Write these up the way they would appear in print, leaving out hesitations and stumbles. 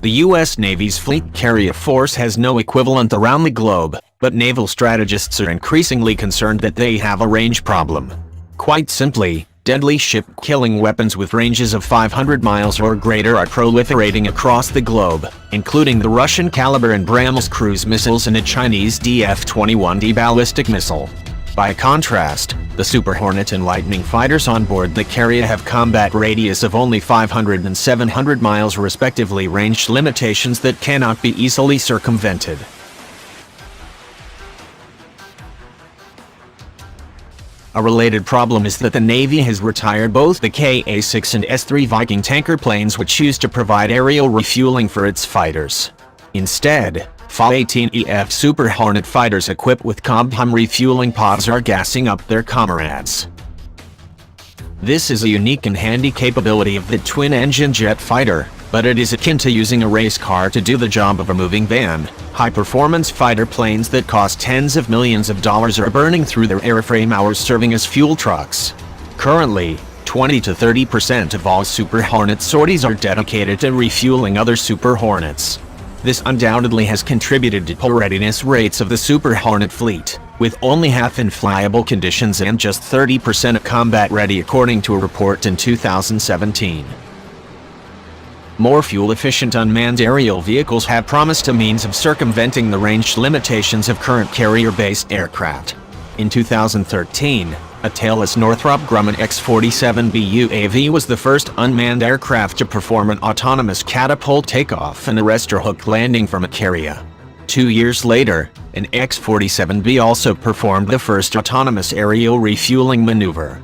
The U.S. Navy's Fleet Carrier Force has no equivalent around the globe, but naval strategists are increasingly concerned that they have a range problem. Quite simply, deadly ship-killing weapons with ranges of 500 miles or greater are proliferating across the globe, including the Russian Caliber and BrahMos cruise missiles and a Chinese DF-21D ballistic missile. By contrast, the Super Hornet and Lightning fighters on board the Carrier have combat radius of only 500 and 700 miles respectively, range limitations that cannot be easily circumvented. A related problem is that the Navy has retired both the Ka-6 and S-3 Viking tanker planes, which used to provide aerial refueling for its fighters. Instead, Fa-18EF Super Hornet fighters equipped with Cobham refueling pods are gassing up their comrades. This is a unique and handy capability of the twin-engine jet fighter, but it is akin to using a race car to do the job of a moving van. High-performance fighter planes that cost tens of millions of dollars are burning through their airframe hours serving as fuel trucks. Currently, 20 to 30% of all Super Hornet sorties are dedicated to refueling other Super Hornets. This undoubtedly has contributed to poor readiness rates of the Super Hornet fleet, with only half in flyable conditions and just 30% combat ready, according to a report in 2017. More fuel-efficient unmanned aerial vehicles have promised a means of circumventing the range limitations of current carrier-based aircraft. In 2013, a tailless Northrop Grumman X-47B UAV was the first unmanned aircraft to perform an autonomous catapult takeoff and arrest or hook landing from a Carrier. 2 years later, an X-47B also performed the first autonomous aerial refueling maneuver.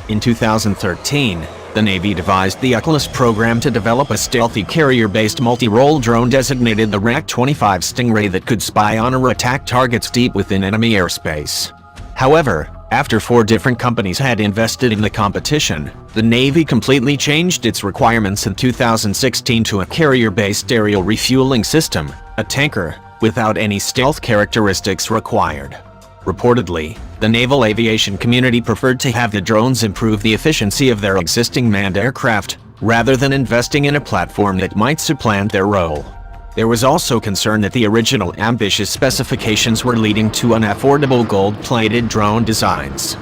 In 2013, the Navy devised the UCLASS program to develop a stealthy carrier-based multi-role drone designated the RAQ-25 Stingray that could spy on or attack targets deep within enemy airspace. However, after 4 different companies had invested in the competition, the Navy completely changed its requirements in 2016 to a carrier-based aerial refueling system, a tanker, without any stealth characteristics required. Reportedly, the naval aviation community preferred to have the drones improve the efficiency of their existing manned aircraft, rather than investing in a platform that might supplant their role. There was also concern that the original ambitious specifications were leading to unaffordable gold-plated drone designs.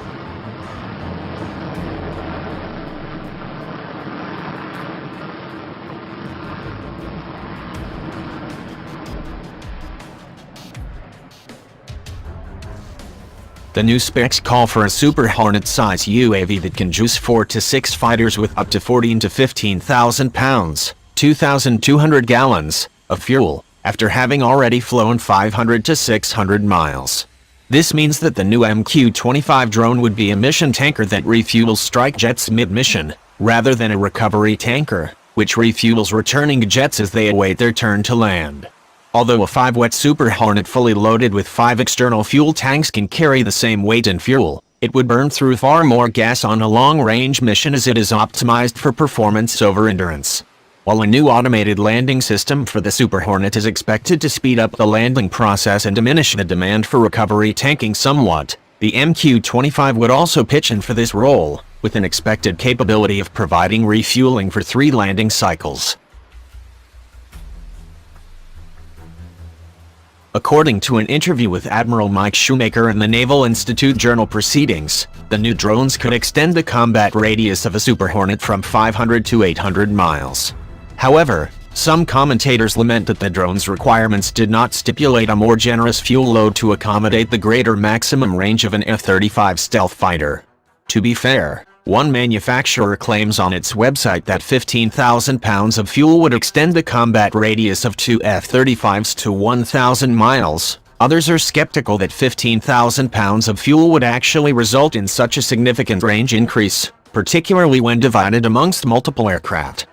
The new specs call for a Super Hornet-size UAV that can juice 4 to 6 fighters with up to 14 to 15,000 pounds, 2,200 gallons, of fuel, after having already flown 500 to 600 miles. This means that the new MQ-25 drone would be a mission tanker that refuels strike jets mid-mission, rather than a recovery tanker, which refuels returning jets as they await their turn to land. Although a 5-wet Super Hornet fully loaded with 5 external fuel tanks can carry the same weight and fuel, it would burn through far more gas on a long-range mission as it is optimized for performance over endurance. While a new automated landing system for the Super Hornet is expected to speed up the landing process and diminish the demand for recovery tanking somewhat, the MQ-25 would also pitch in for this role, with an expected capability of providing refueling for 3 landing cycles. According to an interview with Admiral Mike Shoemaker in the Naval Institute Journal Proceedings, the new drones could extend the combat radius of a Super Hornet from 500 to 800 miles. However, some commentators lament that the drone's requirements did not stipulate a more generous fuel load to accommodate the greater maximum range of an F-35 stealth fighter. To be fair, one manufacturer claims on its website that 15,000 pounds of fuel would extend the combat radius of 2 F-35s to 1,000 miles. Others are skeptical that 15,000 pounds of fuel would actually result in such a significant range increase, particularly when divided amongst multiple aircraft.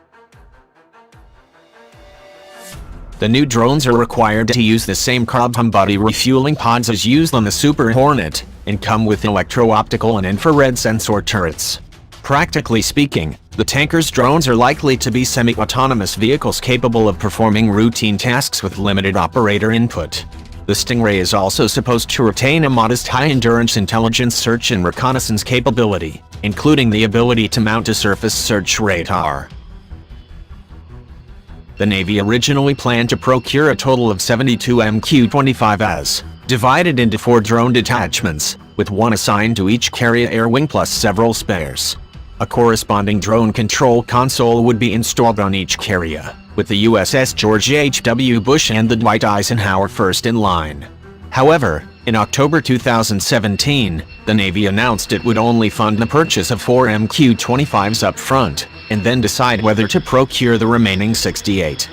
The new drones are required to use the same Cobham body refueling pods as used on the Super Hornet, and come with electro-optical and infrared sensor turrets. Practically speaking, the tanker's drones are likely to be semi-autonomous vehicles capable of performing routine tasks with limited operator input. The Stingray is also supposed to retain a modest high-endurance intelligence search and reconnaissance capability, including the ability to mount a surface search radar. The Navy originally planned to procure a total of 72 MQ-25s, divided into 4 drone detachments, with one assigned to each carrier air wing plus several spares. A corresponding drone control console would be installed on each carrier, with the USS George H.W. Bush and the Dwight Eisenhower first in line. However, in October 2017, the Navy announced it would only fund the purchase of 4 MQ-25s up front, and then decide whether to procure the remaining 68.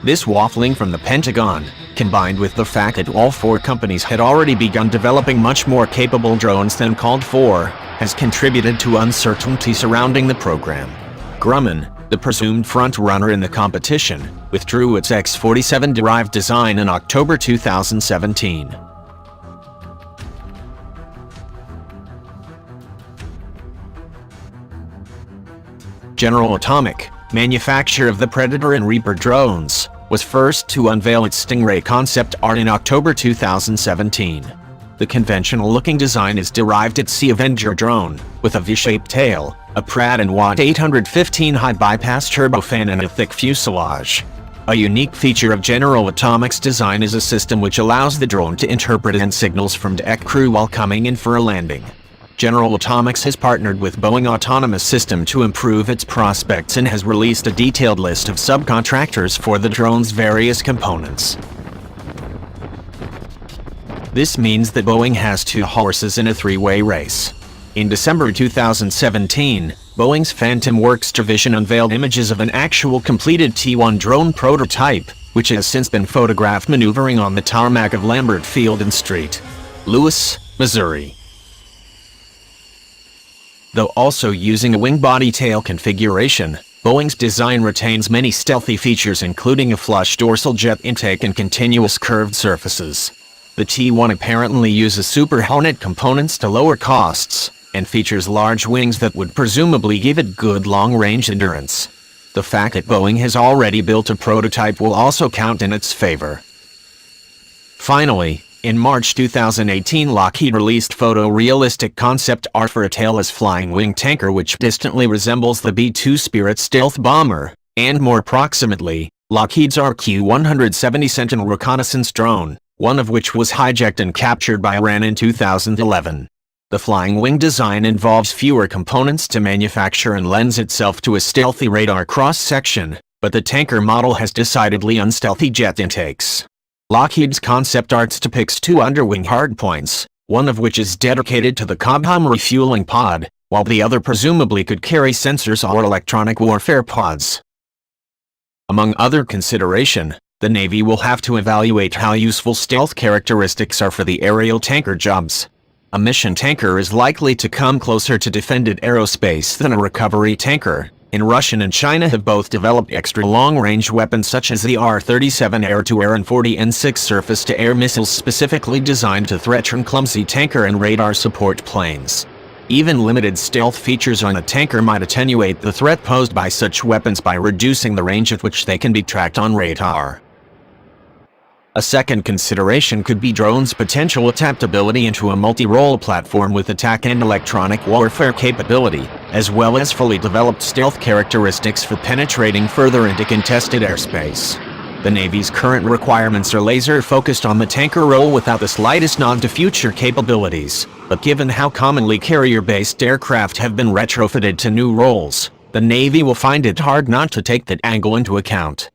This waffling from the Pentagon, combined with the fact that all 4 companies had already begun developing much more capable drones than called for, has contributed to uncertainty surrounding the program. Grumman, the presumed front-runner in the competition, withdrew its X-47-derived design in October 2017. General Atomic, manufacturer of the Predator and Reaper drones, was first to unveil its Stingray concept art in October 2017. The conventional-looking design is derived its Sea Avenger drone, with a V-shaped tail, a Pratt & Whitney 815 high-bypass turbofan and a thick fuselage. A unique feature of General Atomic's design is a system which allows the drone to interpret and signals from deck crew while coming in for a landing. General Atomics has partnered with Boeing Autonomous System to improve its prospects and has released a detailed list of subcontractors for the drone's various components. This means that Boeing has 2 horses in a 3-way race. In December 2017, Boeing's Phantom Works division unveiled images of an actual completed T-1 drone prototype, which has since been photographed maneuvering on the tarmac of Lambert Field and St. Louis, Missouri. Though also using a wing-body tail configuration, Boeing's design retains many stealthy features including a flush dorsal jet intake and continuous curved surfaces. The T-1 apparently uses Super Hornet components to lower costs, and features large wings that would presumably give it good long-range endurance. The fact that Boeing has already built a prototype will also count in its favor. Finally, in March 2018, Lockheed released photorealistic concept art for a tailless flying wing tanker which distantly resembles the B-2 Spirit stealth bomber, and more proximately, Lockheed's RAQ-170 Sentinel reconnaissance drone, one of which was hijacked and captured by Iran in 2011. The flying wing design involves fewer components to manufacture and lends itself to a stealthy radar cross-section, but the tanker model has decidedly unstealthy jet intakes. Lockheed's concept art depicts 2 underwing hardpoints, one of which is dedicated to the Cobham refueling pod, while the other presumably could carry sensors or electronic warfare pods. Among other consideration, the Navy will have to evaluate how useful stealth characteristics are for the aerial tanker jobs. A mission tanker is likely to come closer to defended aerospace than a recovery tanker, and Russia and China have both developed extra long-range weapons such as the R-37 air-to-air and 40 N-6 surface-to-air missiles specifically designed to threaten clumsy tanker and radar support planes. Even limited stealth features on a tanker might attenuate the threat posed by such weapons by reducing the range at which they can be tracked on radar. A second consideration could be drones' potential adaptability into a multi-role platform with attack and electronic warfare capability, as well as fully developed stealth characteristics for penetrating further into contested airspace. The Navy's current requirements are laser-focused on the tanker role without the slightest nod to future capabilities, but given how commonly carrier-based aircraft have been retrofitted to new roles, the Navy will find it hard not to take that angle into account.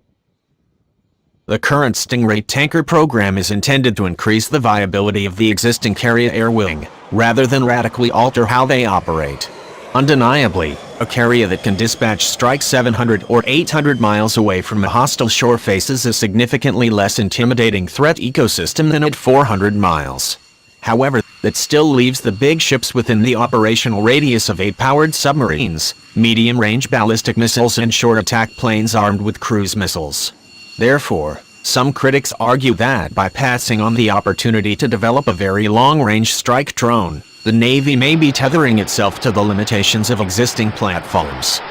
The current Stingray tanker program is intended to increase the viability of the existing carrier air wing, rather than radically alter how they operate. Undeniably, a carrier that can dispatch strikes 700 or 800 miles away from a hostile shore faces a significantly less intimidating threat ecosystem than at 400 miles. However, that still leaves the big ships within the operational radius of 8-powered submarines, medium-range ballistic missiles and short attack planes armed with cruise missiles. Therefore, some critics argue that by passing on the opportunity to develop a very long-range strike drone, the Navy may be tethering itself to the limitations of existing platforms.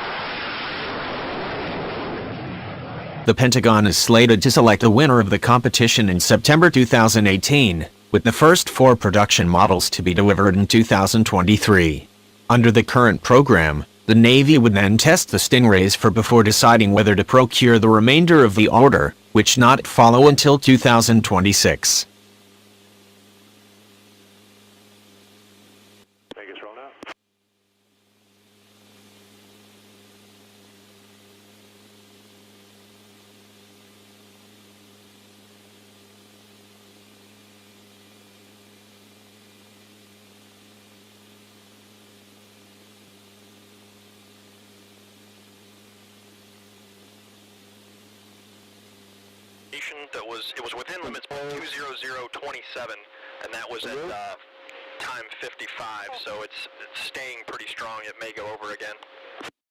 The Pentagon is slated to select the winner of the competition in September 2018, with the first 4 production models to be delivered in 2023. Under the current program, the Navy would then test the Stingrays before deciding whether to procure the remainder of the order, which not follow until 2026. It was within limits 20027, and that was at time 55, so it's staying pretty strong. It may go over again.